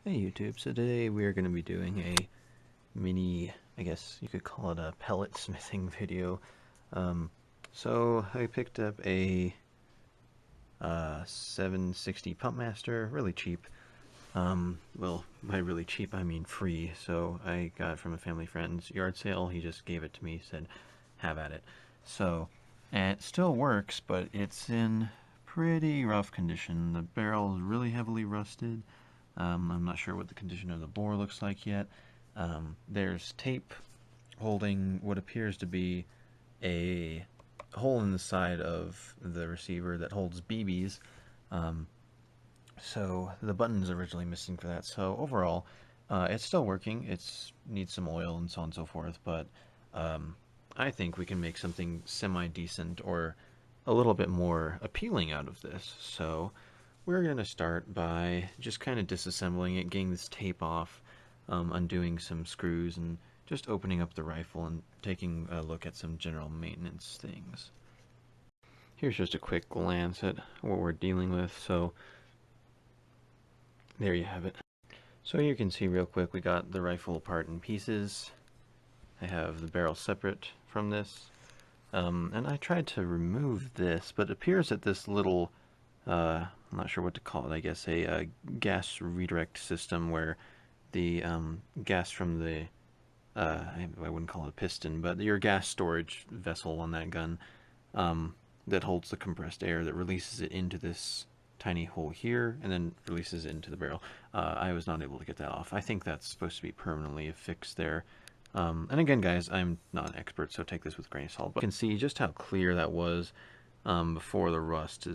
Hey YouTube, so today we are going to be doing a mini, I guess you could call it a pellet smithing video. So I picked up a 760 Pumpmaster, really cheap. Well, by really cheap I mean free, so I got it from a family friend's yard sale. He just gave it to me, said have at it. So, and it still works, but it's in pretty rough condition. The barrel is really heavily rusted. I'm not sure what the condition of the bore looks like yet. There's tape holding what appears to be a hole in the side of the receiver that holds BBs. So the button's originally missing for that. So overall, it's still working. It needs some oil and so on and so forth, but I think we can make something semi-decent or a little bit more appealing out of this. So we're going to start by just kind of disassembling it, getting this tape off, undoing some screws, and just opening up the rifle and taking a look at some general maintenance things. Here's just a quick glance at what we're dealing with. So there you have it. So you can see real quick we got the rifle apart in pieces. I have the barrel separate from this. And I tried to remove this, but it appears that this little, I'm not sure what to call it, I guess a gas redirect system where the gas from the, I wouldn't call it a piston, but your gas storage vessel on that gun that holds the compressed air that releases it into this tiny hole here and then releases it into the barrel. I was not able to get that off. I think that's supposed to be permanently affixed there. And again, guys, I'm not an expert, so take this with a grain of salt. But you can see just how clear that was before the rust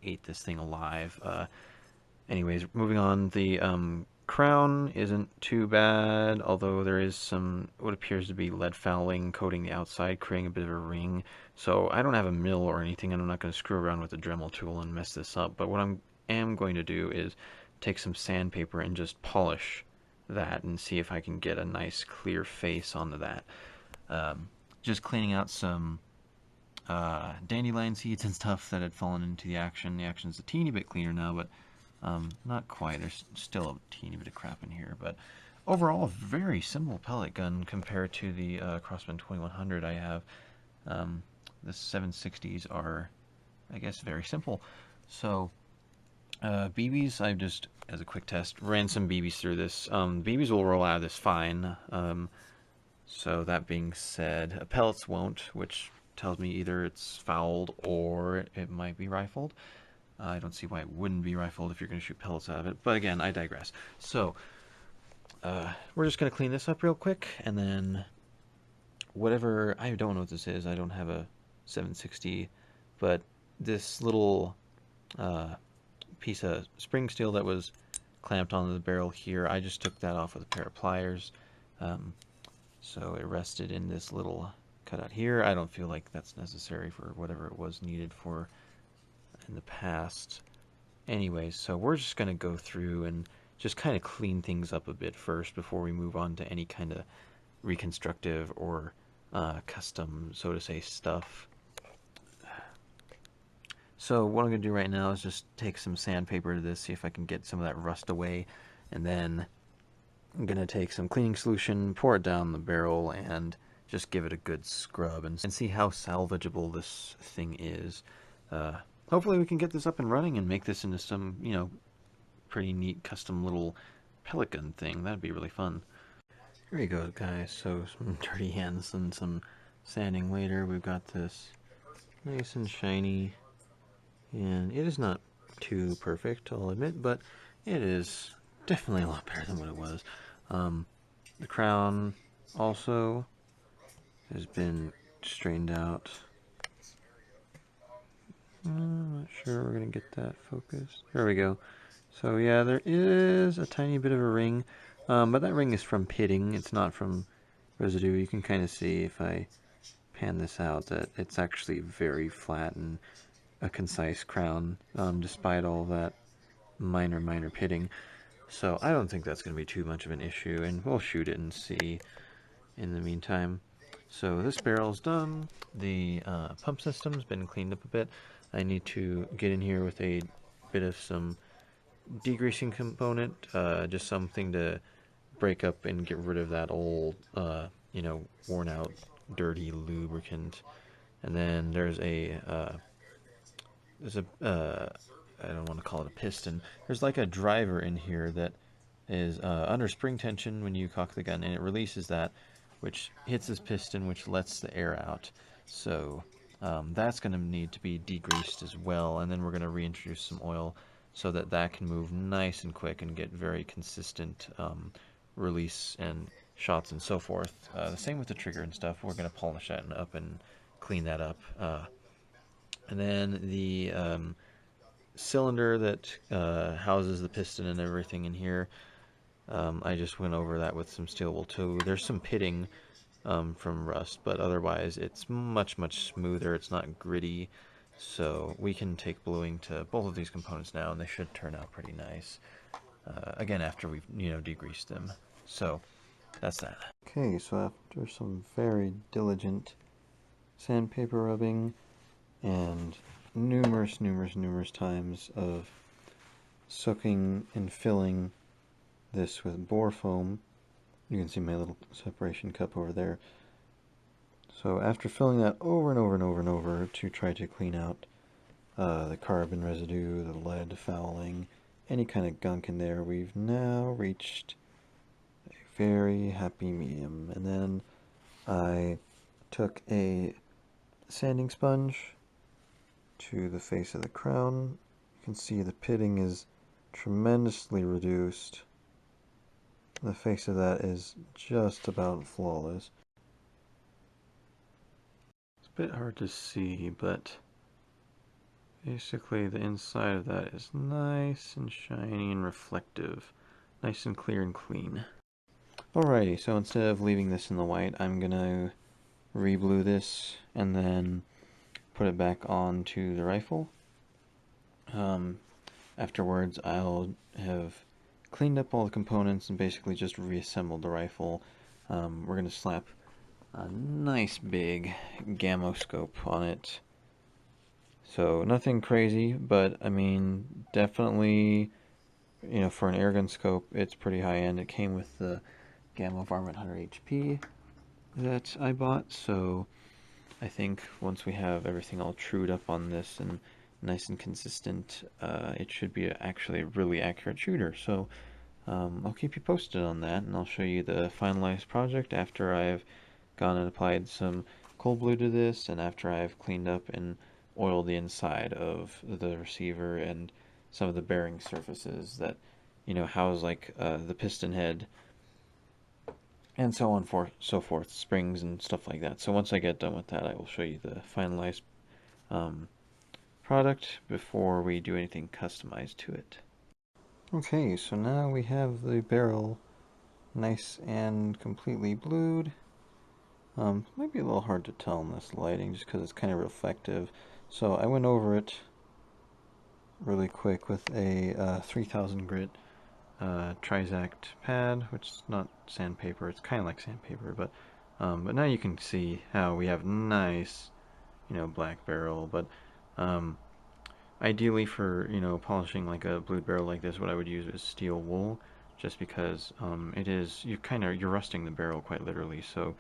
ate this thing alive. Anyways, moving on, the crown isn't too bad, although there is some what appears to be lead fouling coating the outside, creating a bit of a ring. So I don't have a mill or anything, and I'm not going to screw around with a Dremel tool and mess this up. But what I am going to do is take some sandpaper and just polish that and see if I can get a nice clear face onto that. Just cleaning out some dandelion seeds and stuff that had fallen into the action. The action's a teeny bit cleaner now, but not quite. There's still a teeny bit of crap in here, but overall, a very simple pellet gun compared to the Crossman 2100 I have. The 760s are, I guess, very simple. So BBs, I just, as a quick test, ran some BBs through this. BBs will roll out of this fine. So that being said, pellets won't, which tells me either it's fouled or it might be rifled. I don't see why it wouldn't be rifled if you're going to shoot pellets out of it. But again, I digress. So we're just going to clean this up real quick, and then whatever, I don't know what this is. I don't have a 760, but this little piece of spring steel that was clamped onto the barrel here, I just took that off with a pair of pliers. So it rested in this little cutout here. I don't feel like that's necessary for whatever it was needed for in the past. Anyways, so we're just going to go through and just kind of clean things up a bit first before we move on to any kind of reconstructive or custom, so to say, stuff. So what I'm going to do right now is just take some sandpaper to this, see if I can get some of that rust away, and then I'm going to take some cleaning solution, pour it down the barrel, and just give it a good scrub and see how salvageable this thing is. Hopefully we can get this up and running and make this into some, pretty neat custom little pellet gun thing. That'd be really fun. Here we go, guys. So some dirty hands and some sanding later. We've got this nice and shiny, and it is not too perfect, I'll admit, but it is definitely a lot better than what it was. The crown also has been strained out. I'm not sure we're going to get that focused. There we go. So yeah, there is a tiny bit of a ring, but that ring is from pitting. It's not from residue. You can kind of see if I pan this out that it's actually very flat and a concise crown, despite all that minor pitting. So I don't think that's going to be too much of an issue, and we'll shoot it and see in the meantime. So this barrel's done. The pump system's been cleaned up a bit. I need to get in here with a bit of some degreasing component, just something to break up and get rid of that old, worn out, dirty lubricant. And then there's a I don't want to call it a piston. There's like a driver in here that is under spring tension when you cock the gun, and it releases that, which hits this piston, which lets the air out. So that's going to need to be degreased as well, and then we're going to reintroduce some oil so that that can move nice and quick and get very consistent release and shots and so forth. The same with the trigger and stuff. We're going to polish that up and clean that up. And then the cylinder that houses the piston and everything in here, I just went over that with some steel wool too. There's some pitting from rust, but otherwise it's much, much smoother. It's not gritty. So we can take bluing to both of these components now, and they should turn out pretty nice. Again, after we've degreased them. So that's that. Okay, so after some very diligent sandpaper rubbing and numerous times of soaking and filling this with bore foam, you can see my little separation cup over there. So after filling that over and over to try to clean out the carbon residue, the lead fouling, any kind of gunk in there, we've now reached a very happy medium. And then I took a sanding sponge to the face of the crown. You can see the pitting is tremendously reduced. The face of that is just about flawless. It's a bit hard to see, but basically the inside of that is nice and shiny and reflective. Nice and clear and clean. Alrighty, so instead of leaving this in the white, I'm gonna re-blue this and then put it back onto the rifle. Afterwards, I'll have cleaned up all the components and basically just reassembled the rifle. We're going to slap a nice big Gammo scope on it. So nothing crazy, but I mean, definitely, for an airgun scope, it's pretty high end. It came with the Gammo Varmint 100 HP that I bought, so I think once we have everything all trued up on this and nice and consistent, it should be actually a really accurate shooter. So I'll keep you posted on that, and I'll show you the finalized project after I've gone and applied some cold blue to this, and after I've cleaned up and oiled the inside of the receiver and some of the bearing surfaces that house like the piston head and so on so forth, springs and stuff like that. So once I get done with that, I will show you the finalized product before we do anything customized to it. Okay, so now we have the barrel nice and completely blued. Might be a little hard to tell in this lighting just because it's kind of reflective. So I went over it really quick with a 3000 grit Trizact pad, which is not sandpaper. It's kind of like sandpaper, but now you can see how we have nice, black barrel. But ideally for polishing like a blued barrel like this, what I would use is steel wool, just because you're rusting the barrel quite literally. So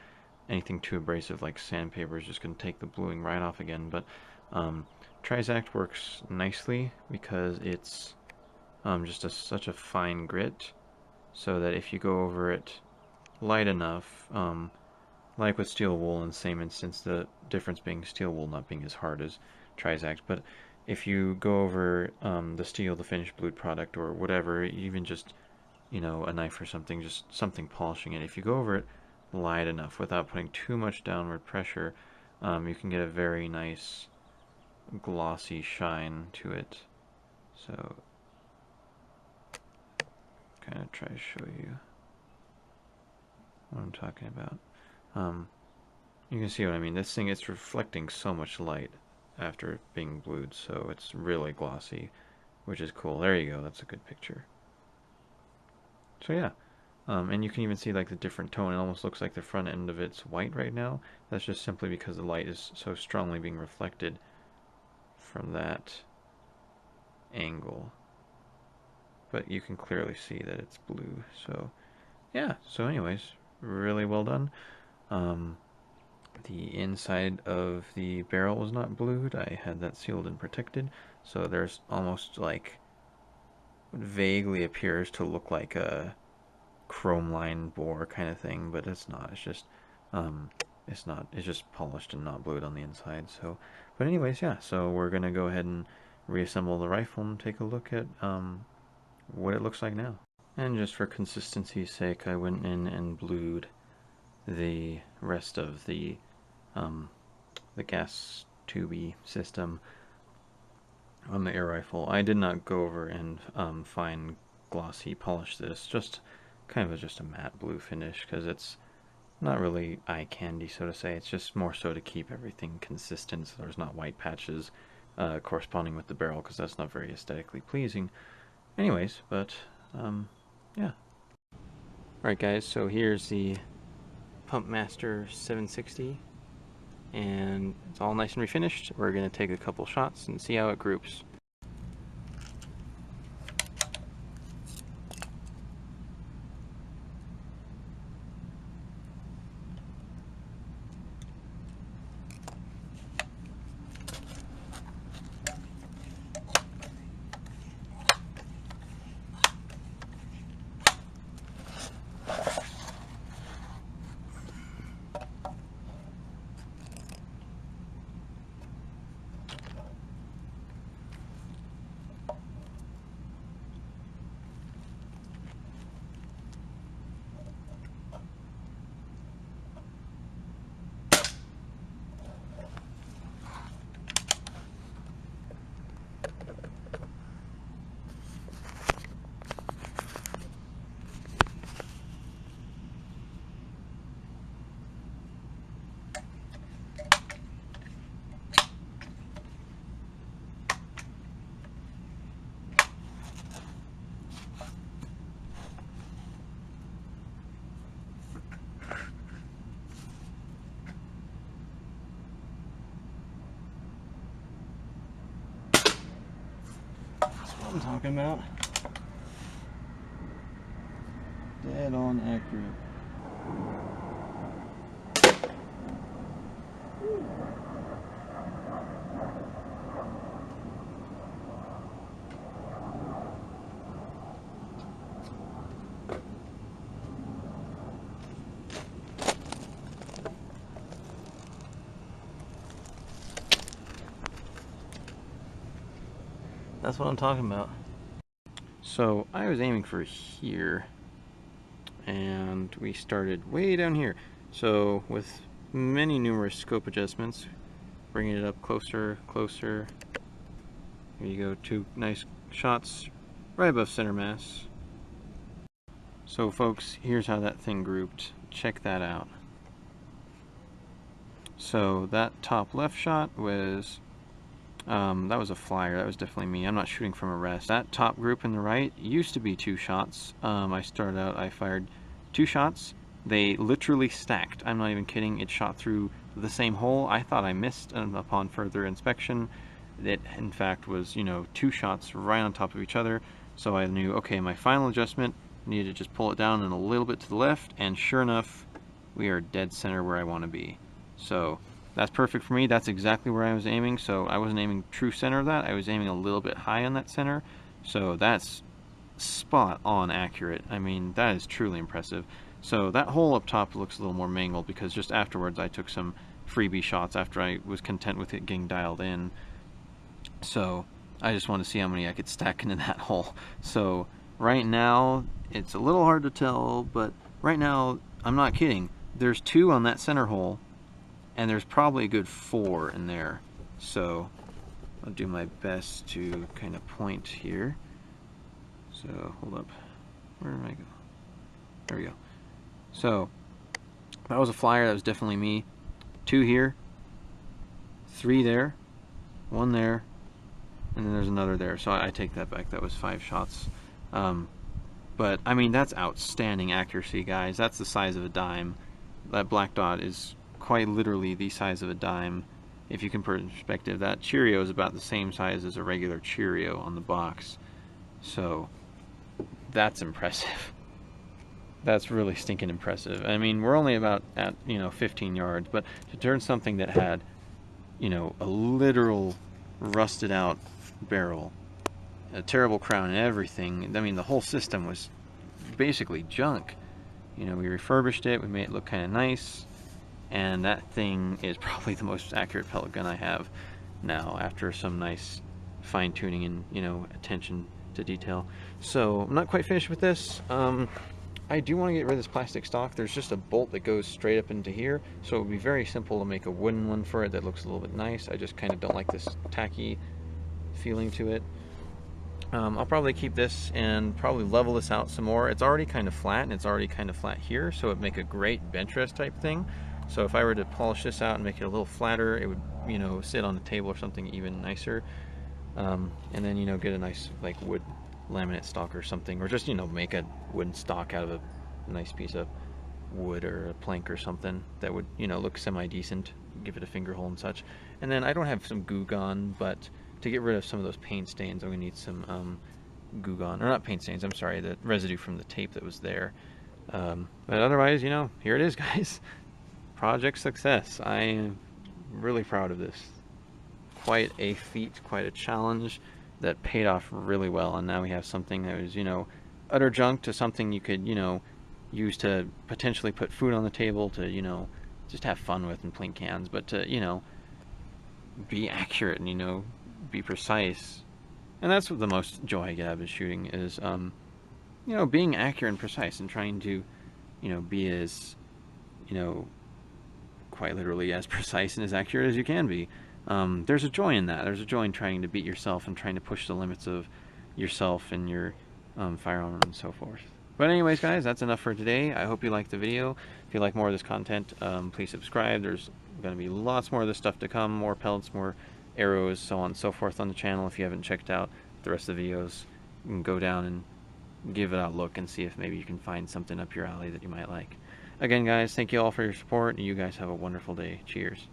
anything too abrasive like sandpaper is just going to take the bluing right off again. But Trizact works nicely because it's just such a fine grit, so that if you go over it light enough, like with steel wool in the same instance, the difference being steel wool not being as hard as Trizact, but if you go over the steel, the finished blued product, or whatever, even just a knife or something, just something polishing it, if you go over it light enough without putting too much downward pressure, you can get a very nice glossy shine to it. So kind of try to show you what I'm talking about. You can see what I mean. This thing, it's reflecting so much light after being blued, so it's really glossy, which is cool. There you go, that's a good picture. So yeah, and you can even see like the different tone. It almost looks like the front end of it's white right now. That's just simply because the light is so strongly being reflected from that angle. but you can clearly see that it's blue. So yeah, so anyways, really well done. The inside of the barrel was not blued. I had that sealed and protected, so there's almost like what vaguely appears to look like a chrome line bore kind of thing, but it's not. It's just it's just polished and not blued on the inside. So, but anyways, yeah. So we're gonna go ahead and reassemble the rifle and take a look at what it looks like now. And just for consistency's sake, I went in and blued the rest of the gas tubey system on the air rifle. I did not go over and fine glossy polish this, just kind of just a matte blue finish, because it's not really eye candy, so to say. It's just more so to keep everything consistent, so there's not white patches corresponding with the barrel, because that's not very aesthetically pleasing. Anyways, but yeah. Alright guys, so here's the Pumpmaster 760, and it's all nice and refinished. We're going to take a couple shots and see how it groups. I'm talking about. Dead on accurate. That's what I'm talking about. So I was aiming for here, and we started way down here. So with many numerous scope adjustments, bringing it up closer, closer. Here you go, 2 nice shots right above center mass. So folks, here's how that thing grouped. Check that out. So that top left shot was that was a flyer. That was definitely me. I'm not shooting from a rest. That top group in the right used to be 2 shots. I fired 2 shots. They literally stacked. I'm not even kidding. It shot through the same hole. I thought I missed, and upon further inspection, it in fact was, 2 shots right on top of each other. So I knew, okay, my final adjustment, I needed to just pull it down and a little bit to the left, and sure enough, we are dead center where I want to be. So that's perfect for me. That's exactly where I was aiming. So I wasn't aiming true center of that. I was aiming a little bit high on that center. So that's spot on accurate. I mean, that is truly impressive. So that hole up top looks a little more mangled because just afterwards I took some freebie shots after I was content with it getting dialed in. So I just wanted to see how many I could stack into that hole. So right now it's a little hard to tell, but right now I'm not kidding. There's 2 on that center hole, and there's probably a good 4 in there. So I'll do my best to kind of point here. So hold up, where am I going? There we go. So that was a flyer. That was definitely me. 2 here, 3 there, 1 there, and then there's another there. So I take that back. That was 5 shots. But I mean, that's outstanding accuracy, guys. That's the size of a dime. That black dot is quite literally the size of a dime. If you can put it in perspective, that Cheerio is about the same size as a regular Cheerio on the box. So that's impressive. That's really stinking impressive. I mean, we're only about at, 15 yards, but to turn something that had, a literal rusted out barrel, a terrible crown and everything, I mean, the whole system was basically junk. We refurbished it, we made it look kind of nice, and that thing is probably the most accurate pellet gun I have now, after some nice fine tuning and, attention to detail. So I'm not quite finished with this. I do want to get rid of this plastic stock. There's just a bolt that goes straight up into here, so it would be very simple to make a wooden one for it that looks a little bit nice. I just kind of don't like this tacky feeling to it. I'll probably keep this and probably level this out some more. It's already kind of flat, and it's already kind of flat here, so it'd make a great bench rest type thing. So if I were to polish this out and make it a little flatter, it would, sit on a table or something even nicer. And then, get a nice like wood laminate stock or something, or just, make a wooden stock out of a nice piece of wood or a plank or something that would, look semi-decent, give it a finger hole and such. And then I don't have some Goo Gone, but to get rid of some of those paint stains, I'm going to need some Goo Gone, or not paint stains, I'm sorry, the residue from the tape that was there. But otherwise, here it is, guys. Project success. I am really proud of this. Quite a feat, quite a challenge that paid off really well, and now we have something that was, utter junk to something you could, use to potentially put food on the table, to, just have fun with and plink cans, but to, be accurate and, be precise. And that's what the most joy I get out of shooting is, being accurate and precise and trying to, be as, quite literally as precise and as accurate as you can be. There's a joy in that. There's a joy in trying to beat yourself and trying to push the limits of yourself and your firearm and so forth. But anyways, guys, that's enough for today. I hope you liked the video. If you like more of this content, please subscribe. There's going to be lots more of this stuff to come, more pellets, more arrows, so on and so forth on the channel. If you haven't checked out the rest of the videos, you can go down and give it a look and see if maybe you can find something up your alley that you might like. Again, guys, thank you all for your support, and you guys have a wonderful day. Cheers.